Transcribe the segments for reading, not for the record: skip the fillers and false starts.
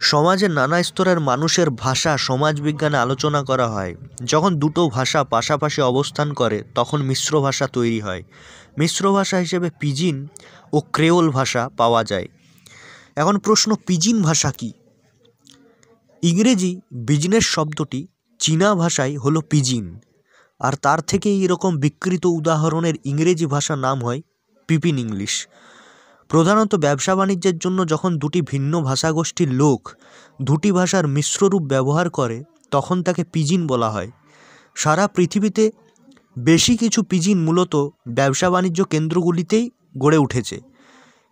সমাজের নানা স্তরের মানুষের ভাষা সমাজবিজ্ঞানে আলোচনা করা হয়। যখন দুটো ভাষা পাশাপাশি অবস্থান করে তখন মিশ্র ভাষা তৈরি হয়। মিশ্র ভাষা হিসেবে পিজিন ও ক্রেওল ভাষা পাওয়া যায়। এখন প্রশ্ন, পিজিন ভাষা কি? ইংরেজি বিজনেস শব্দটি চীনা ভাষায় হলো পিজিন, আর তার থেকে এরকম বিকৃত উদাহরণের ইংরেজি ভাষার নাম হয় পিপিন ইংলিশ। প্রধানত ব্যবসা বাণিজ্যের জন্য যখন দুটি ভিন্ন ভাষাগোষ্ঠীর লোক দুটি ভাষার মিশ্র রূপ ব্যবহার করে তখন তাকে পিজিন বলা হয়। সারা পৃথিবীতে বেশি কিছু পিজিন মূলত ব্যবসা বাণিজ্য কেন্দ্রগুলিতেই গড়ে উঠেছে।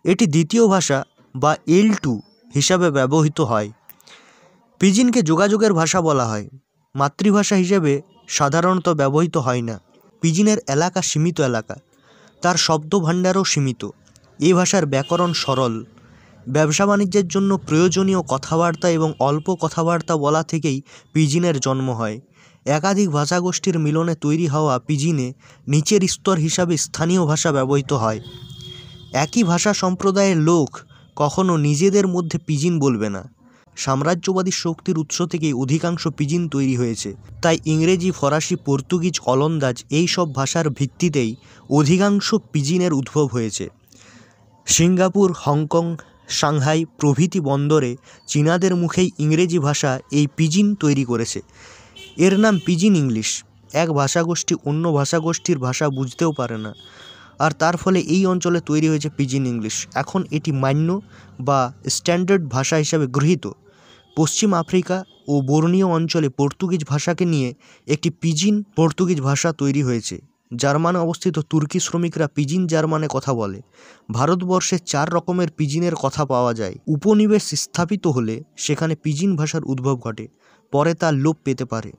এটি দ্বিতীয় ভাষা বা L2 হিসাবে ব্যবহৃত হয়। পিজিনকে যোগাযোগের ভাষা বলা হয়, মাতৃভাষা হিসেবে সাধারণত ব্যবহৃত হয় না। পিজিনের এলাকা সীমিত এলাকা, তার শব্দ ভাণ্ডারও সীমিত। এই ভাষার ব্যাকরণ সরল। ব্যবসা বাণিজ্যের জন্য প্রয়োজনীয় কথাবার্তা এবং অল্প কথাবার্তা বলা থেকেই পিজিনের জন্ম হয়। একাধিক ভাষাগোষ্ঠীর মিলনে তৈরি হওয়া পিজিনে নিচের স্তর হিসাবে স্থানীয় ভাষা ব্যবহৃত হয়। একই ভাষা সম্প্রদায়ের লোক কখনো নিজেদের মধ্যে পিজিন বলবে না। সাম্রাজ্যবাদী শক্তির উৎস থেকেই অধিকাংশ পিজিন তৈরি হয়েছে, তাই ইংরেজি, ফরাসি, পর্তুগিজ, ওলন্দাজ এই সব ভাষার ভিত্তিতেই অধিকাংশ পিজিনের উদ্ভব হয়েছে। সিঙ্গাপুর, হংকং, সাংহাই প্রভৃতি বন্দরে চীনাদের মুখেই ইংরেজি ভাষা এই পিজিন তৈরি করেছে। এর নাম পিজিন ইংলিশ। এক ভাষাগোষ্ঠী অন্য ভাষাগোষ্ঠীর ভাষা বুঝতেও পারে না, আর তার ফলে এই অঞ্চলে তৈরি হয়েছে পিজিন ইংলিশ। এখন এটি মান্য বা স্ট্যান্ডার্ড ভাষা হিসাবে গৃহীত। পশ্চিম আফ্রিকা ও বোর্নিও অঞ্চলে পর্তুগিজ ভাষাকে নিয়ে একটি পিজিন পর্তুগিজ ভাষা তৈরি হয়েছে। জার্মানে অবস্থিত তুর্কি শ্রমিকরা পিজিন জার্মানে কথা বলে। ভারতবর্ষে 4 রকমের পিজিনের কথা পাওয়া যায়। উপনিবেশ স্থাপিত হলে সেখানে পিজিন ভাষার উদ্ভব ঘটে, পরে তা লোপ পেতে পারে।